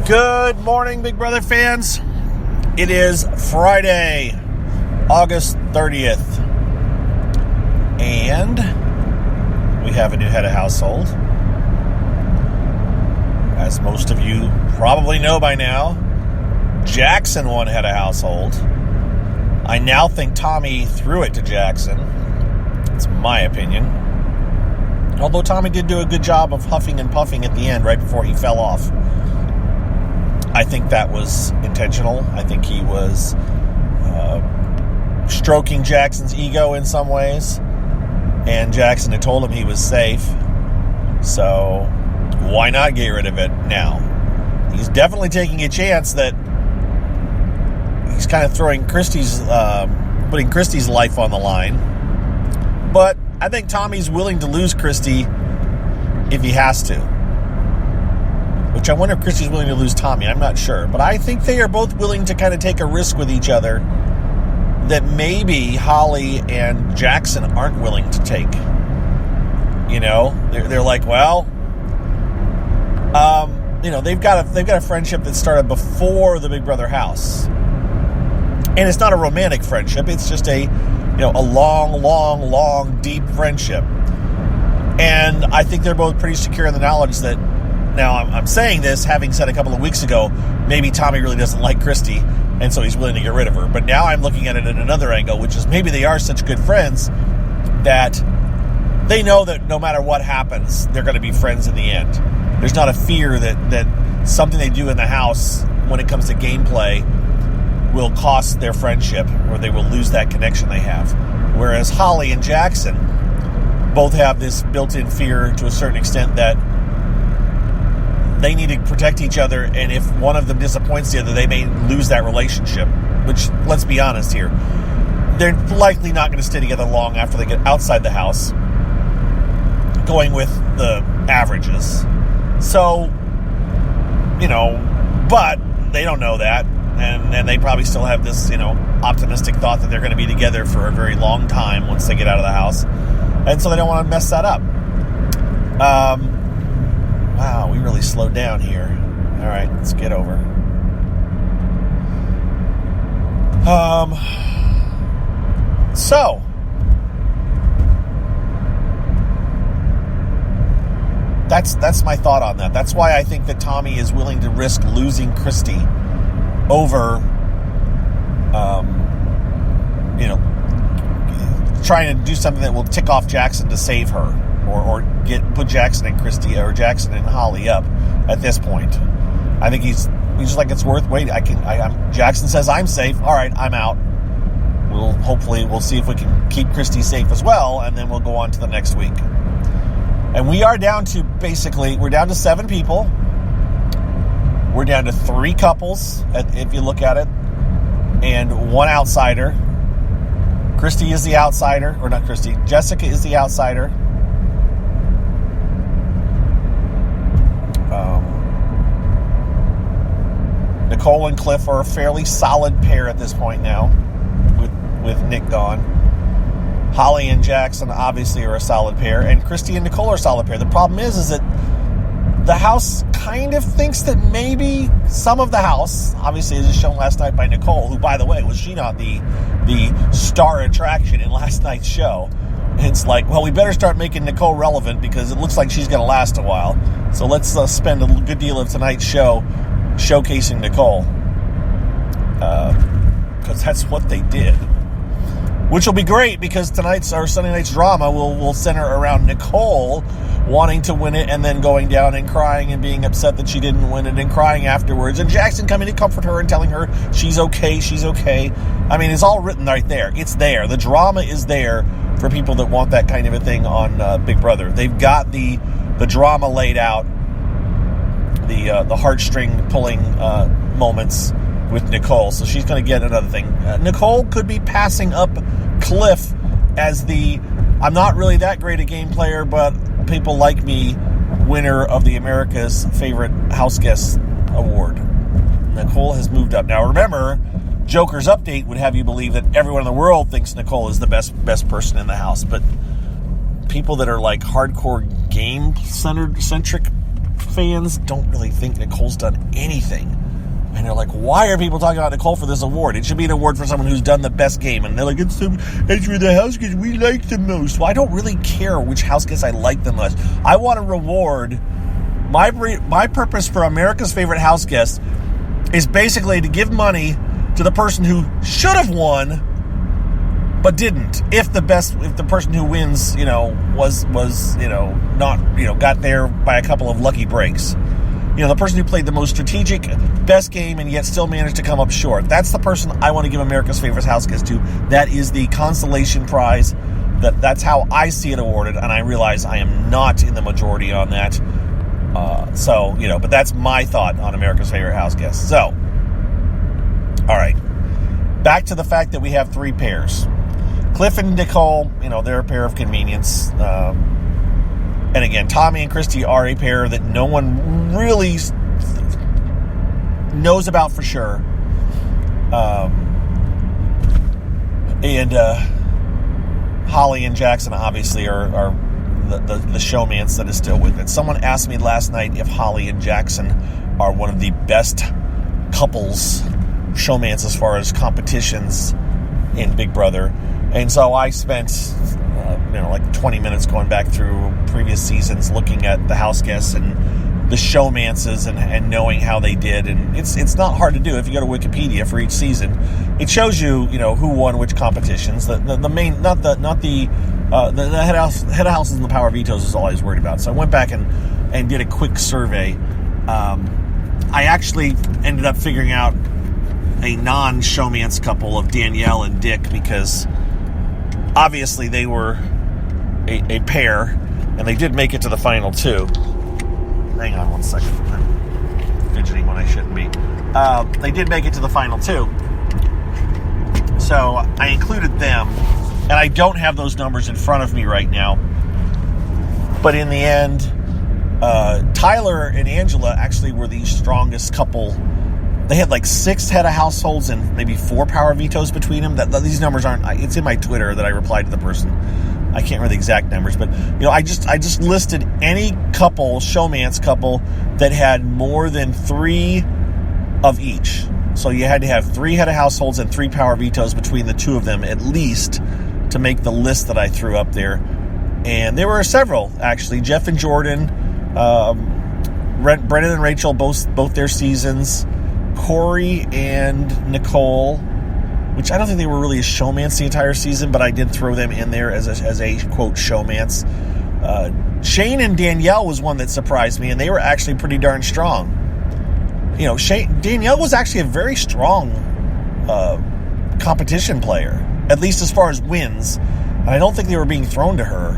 Good morning, Big Brother fans. It is Friday, August 30th, and we have a new head of household. As most of you probably know by now, Jackson won head of household. I now think Tommy threw it to Jackson. It's my opinion. Although Tommy did do a good job of huffing and puffing at the end right before he fell off. I think that was intentional. I think he was stroking Jackson's ego in some ways. And Jackson had told him he was safe. So why not get rid of it now? He's definitely taking a chance that he's kind of throwing putting Christy's life on the line. But I think Tommy's willing to lose Christy if he has to. Which I wonder if Christy's willing to lose Tommy. I'm not sure. But I think they are both willing to kind of take a risk with each other that maybe Holly and Jackson aren't willing to take. You know, they're like, well, they've got a friendship that started before the Big Brother house, and it's not a romantic friendship. It's just a long, deep friendship. And I think they're both pretty secure in the knowledge that. Now, I'm saying this having said a couple of weeks ago, maybe Tommy really doesn't like Christy, and so he's willing to get rid of her. But now I'm looking at it in another angle, which is maybe they are such good friends that they know that no matter what happens, they're going to be friends in the end. There's not a fear that something they do in the house when it comes to gameplay will cost their friendship, or they will lose that connection they have. Whereas Holly and Jackson both have this built-in fear to a certain extent that they need to protect each other, and if one of them disappoints the other, they may lose that relationship, which, let's be honest here, they're likely not going to stay together long after they get outside the house, going with the averages. So, but they don't know that, and they probably still have this, optimistic thought that they're going to be together for a very long time once they get out of the house, and so they don't want to mess that up. Wow, we really slowed down here. All right, let's get over. So that's my thought on that. That's why I think that Tommy is willing to risk losing Christy over, trying to do something that will tick off Jackson to save her. Or put Jackson and Christy or Jackson and Holly up at this point. I think he's just like, it's worth waiting. Jackson says I'm safe. All right, I'm out. We'll see if we can keep Christy safe as well, and then we'll go on to the next week. And we are down to we're down to 7 people. We're down to 3 couples, if you look at it, and 1 outsider. Christy is the outsider, or not Christy. Jessica is the outsider. Nicole and Cliff are a fairly solid pair at this point now, with Nick gone. Holly and Jackson obviously are a solid pair, and Christy and Nicole are a solid pair. The problem is that the house kind of thinks that maybe some of the house, obviously as shown last night by Nicole, who, by the way, was she not the star attraction in last night's show? It's like, well, we better start making Nicole relevant because it looks like she's going to last a while. So let's spend a good deal of tonight's show showcasing Nicole, because that's what they did, which will be great because Sunday night's drama will center around Nicole wanting to win it and then going down and crying and being upset that she didn't win it and crying afterwards, and Jackson coming to comfort her and telling her she's okay. I mean, it's all written right there. It's there. The drama is there for people that want that kind of a thing on Big Brother. They've got the drama laid out, the heartstring pulling moments with Nicole, so she's going to get another thing. Nicole could be passing up Cliff as the I'm not really that great a game player, but people like me winner of the America's Favorite House Guest Award. Nicole has moved up. Now remember, Joker's update would have you believe that everyone in the world thinks Nicole is the best person in the house, but people that are like hardcore game-centric fans don't really think Nicole's done anything. And they're like, why are people talking about Nicole for this award? It should be an award for someone who's done the best game. And they're like, it's for the house guests we like the most. Well, I don't really care which house guests I like the most. I want to reward... My purpose for America's Favorite House Guest is basically to give money to the person who should have won but didn't. If the person who wins, was not, got there by a couple of lucky breaks. The person who played the most strategic, best game and yet still managed to come up short. That's the person I want to give America's Favorite House Guest to. That is the consolation prize. That's how I see it awarded, and I realize I am not in the majority on that. But that's my thought on America's Favorite House Guest. So, all right. Back to the fact that we have 3 pairs. Cliff and Nicole, they're a pair of convenience. And again, Tommy and Christy are a pair that no one really knows about for sure. And Holly and Jackson obviously are the showmance that is still with it. Someone asked me last night if Holly and Jackson are one of the best couples showmance as far as competitions in Big Brother. And so I spent, 20 minutes going back through previous seasons looking at the house guests and the showmances and knowing how they did. And it's not hard to do. If you go to Wikipedia for each season, it shows you, who won which competitions. The main, not the head of houses and the power vetoes is all I was worried about. So I went back and did a quick survey. I actually ended up figuring out a non-showmance couple of Danielle and Dick because obviously they were a pair and they did make it to the final 2. Hang on one second. I'm fidgeting when I shouldn't be. They did make it to the final 2. So I included them. And I don't have those numbers in front of me right now. But in the end, Tyler and Angela actually were the strongest couple. They had 6 head of households and maybe 4 power vetoes between them. These numbers aren't... It's in my Twitter that I replied to the person. I can't remember the exact numbers. But, I just listed any couple, showmance couple, that had more than 3 of each. So you had to have 3 head of households and 3 power vetoes between the 2 of them at least to make the list that I threw up there. And there were several, actually. Jeff and Jordan, Brennan and Rachel, both their seasons, Corey and Nicole, which I don't think they were really a showmance the entire season, but I did throw them in there as a quote, showmance. Shane and Danielle was one that surprised me, and they were actually pretty darn strong. Danielle was actually a very strong competition player, at least as far as wins, and I don't think they were being thrown to her.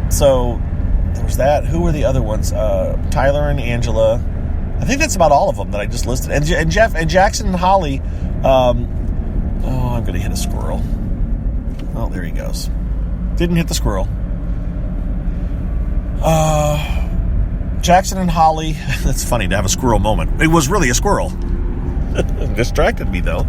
So there was that. Who were the other ones? Tyler and Angela. I think that's about all of them that I just listed. And Jeff and Jackson and Holly. I'm going to hit a squirrel. Oh, there he goes. Didn't hit the squirrel. Jackson and Holly. That's funny to have a squirrel moment. It was really a squirrel. It distracted me, though.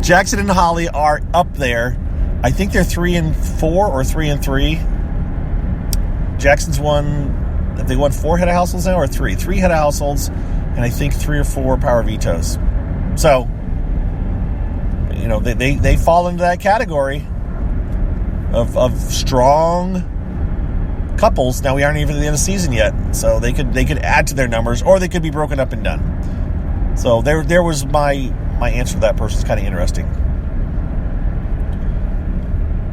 Jackson and Holly are up there. I think they're 3-4 or 3-3. Jackson's won... Have they won 4 head of households now or 3? 3 head of households, and I think 3 or 4 power vetoes. So, they fall into that category of strong couples. Now we aren't even at the end of the season yet, so they could add to their numbers, or they could be broken up and done. So there was my answer to that person. It's kind of interesting.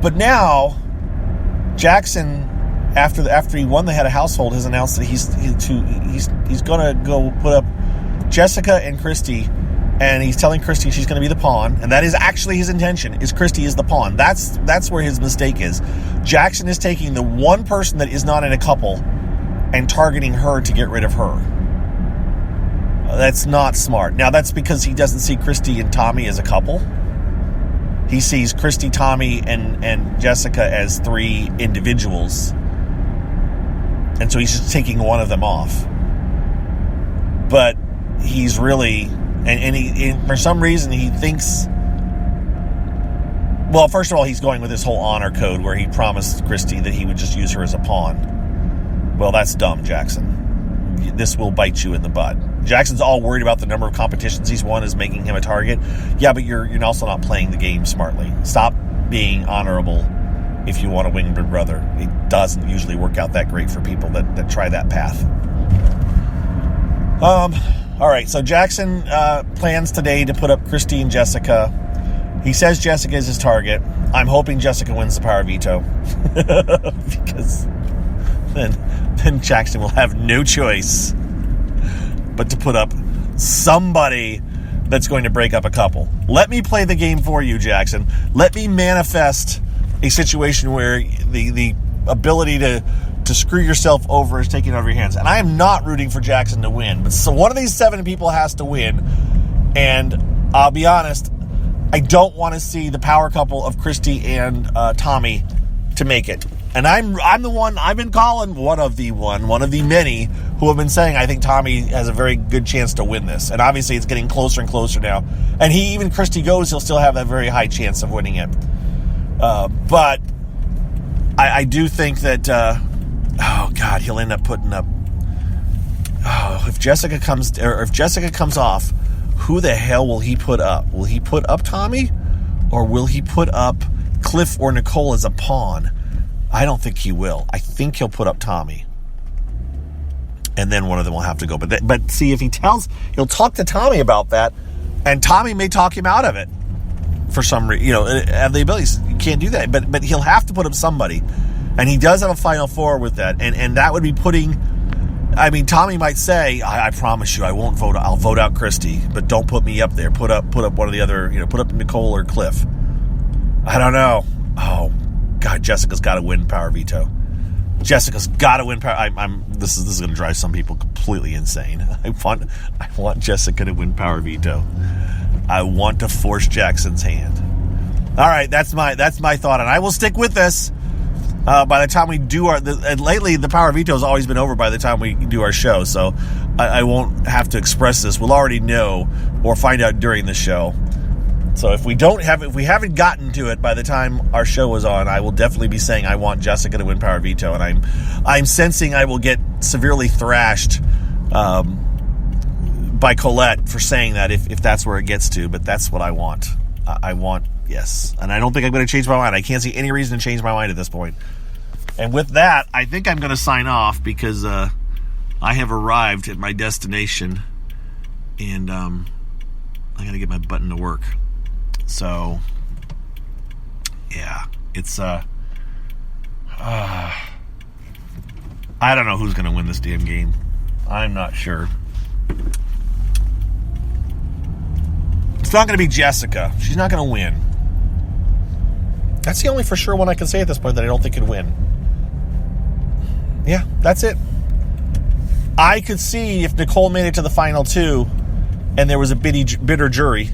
But now, Jackson, after he won the head of household, has announced that he's going to go put up Jessica and Christy, and he's telling Christy she's going to be the pawn, and that is actually his intention. Is Christy is the pawn. That's where his mistake is. Jackson is taking the one person that is not in a couple and targeting her to get rid of her. That's not smart. Now that's because he doesn't see Christy and Tommy as a couple. He sees Christy, Tommy, and Jessica as 3 individuals. And so he's just taking one of them off. But he's really... And for some reason, he thinks Well, first of all, he's going with this whole honor code where he promised Christy that he would just use her as a pawn. Well, that's dumb, Jackson. This will bite you in the butt. Jackson's all worried about the number of competitions he's won is making him a target. Yeah, but you're also not playing the game smartly. Stop being honorable if you want to win Big Brother. It doesn't usually work out that great for people that try that path. All right, so Jackson plans today to put up Christy and Jessica. He says Jessica is his target. I'm hoping Jessica wins the power veto. Because then Jackson will have no choice but to put up somebody that's going to break up a couple. Let me play the game for you, Jackson. Let me manifest a situation where the ability to screw yourself over is taken out of your hands. And I am not rooting for Jackson to win. But so one of these 7 people has to win. And I'll be honest, I don't want to see the power couple of Christy and Tommy to make it. And I'm the one, I've been calling one of the many who have been saying I think Tommy has a very good chance to win this. And obviously it's getting closer and closer now. And even Christy goes, he'll still have a very high chance of winning it. But I do think that, oh God, he'll end up putting up, if Jessica comes off, who the hell will he put up? Will he put up Tommy? Or will he put up Cliff or Nicole as a pawn? I don't think he will. I think he'll put up Tommy. And then one of them will have to go. But see, if he'll talk to Tommy about that, and Tommy may talk him out of it for some reason. Have the abilities. You can't do that. But he'll have to put up somebody. And he does have a final 4 with that. And that would be putting... I mean, Tommy might say, I promise you I won't vote. I'll vote out Christy, but don't put me up there. Put up one of the other, put up Nicole or Cliff. I don't know. Oh, God, Jessica's got to win power veto. Jessica's got to win power. This is going to drive some people completely insane. I want Jessica to win power veto. I want to force Jackson's hand. All right, that's my thought, and I will stick with this. By the time we do and lately the power veto has always been over by the time we do our show, so I won't have to express this. We'll already know or find out during the show. So if we haven't gotten to it by the time our show was on, I will definitely be saying I want Jessica to win power veto, and I'm sensing I will get severely thrashed by Colette for saying that if that's where it gets to, but that's what I want. I want. Yes, and I don't think I'm going to change my mind. I can't see any reason to change my mind at this point. And with that, I think I'm going to sign off because I have arrived at my destination, and I got to get my button to work. So, yeah, it's I don't know who's going to win this damn game. I'm not sure. It's not going to be Jessica. She's not going to win. That's the only for sure one I can say at this point that I don't think could win. Yeah, that's it. I could see if Nicole made it to the final 2 and there was a bitter jury,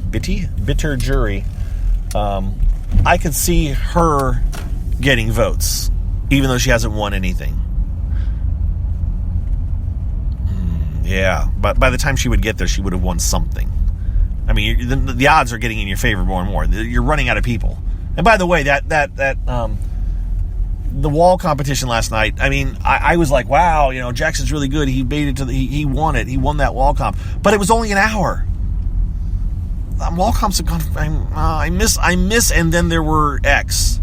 I could see her getting votes, even though she hasn't won anything. Yeah, but by the time she would get there, she would have won something. I mean, the odds are getting in your favor more and more. You're running out of people. And by the way, that the wall competition last night, I mean, I was like, wow, Jackson's really good. He made it to he won it. He won that wall comp. But it was only an hour. Wall comps have gone. I miss, and then there were X,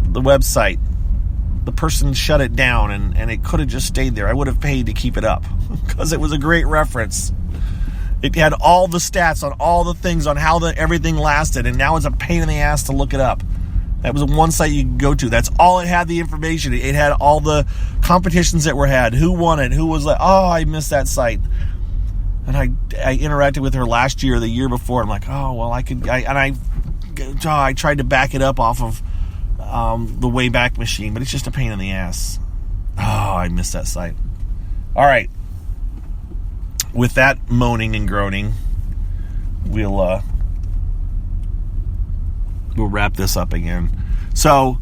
the website. The person shut it down, and it could have just stayed there. I would have paid to keep it up because it was a great reference. It had all the stats on all the things on how everything lasted, and now it's a pain in the ass to look it up. That was one site you could go to. That's all it had, the information. It had all the competitions that were had, who won it, who was like, oh, I missed that site. And I interacted with her last year or the year before. I'm like, oh, well, I tried to back it up off of the Wayback Machine, but it's just a pain in the ass. Oh, I missed that site. All right. With that moaning and groaning, we'll wrap this up again. So,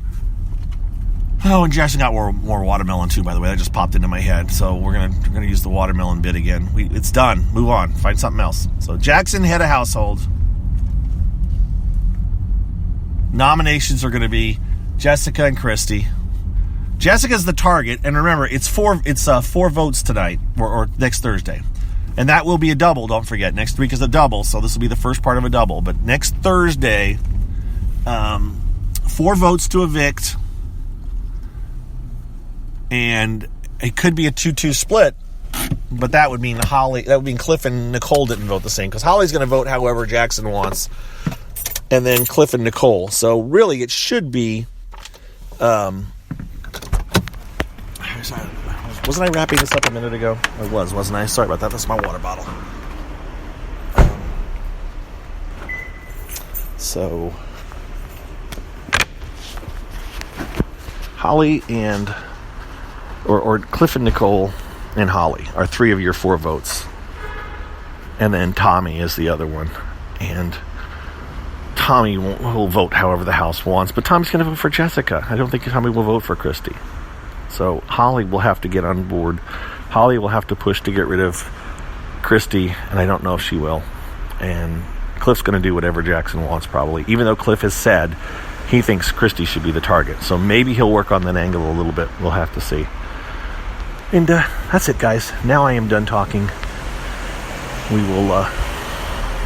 and Jackson got more watermelon too, by the way. That just popped into my head. So we're gonna use the watermelon bit again. It's done. Move on. Find something else. So Jackson, head of household. nominations are going to be Jessica and Christy. Jessica's the target, and remember, it's four votes tonight, or next Thursday. And that will be a double, don't forget. Next week is a double, so this will be the first part of a double. But next Thursday, 4 votes to evict, and it could be a 2-2 split, but that would mean Cliff and Nicole didn't vote the same, because Holly's going to vote however Jackson wants, and then Cliff and Nicole. So really, it should be... wasn't I wrapping this up a minute ago? I was, wasn't I? Sorry about that. That's my water bottle. So, Holly and... Or Cliff and Nicole and Holly are 3 of your 4 votes. And then Tommy is the other one. And Tommy will vote however the House wants, but Tommy's going to vote for Jessica. I don't think Tommy will vote for Christy. So Holly will have to get on board. Holly will have to push to get rid of Christy, and I don't know if she will. And Cliff's going to do whatever Jackson wants, probably, even though Cliff has said he thinks Christy should be the target. So maybe he'll work on that angle a little bit. We'll have to see. And that's it, guys. Now I am done talking. We will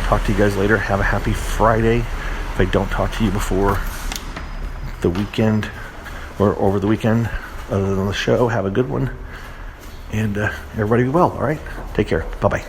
talk to you guys later. Have a happy Friday. If I don't talk to you before the weekend or over the weekend, other than the show, have a good one. And everybody be well, all right? Take care. Bye-bye.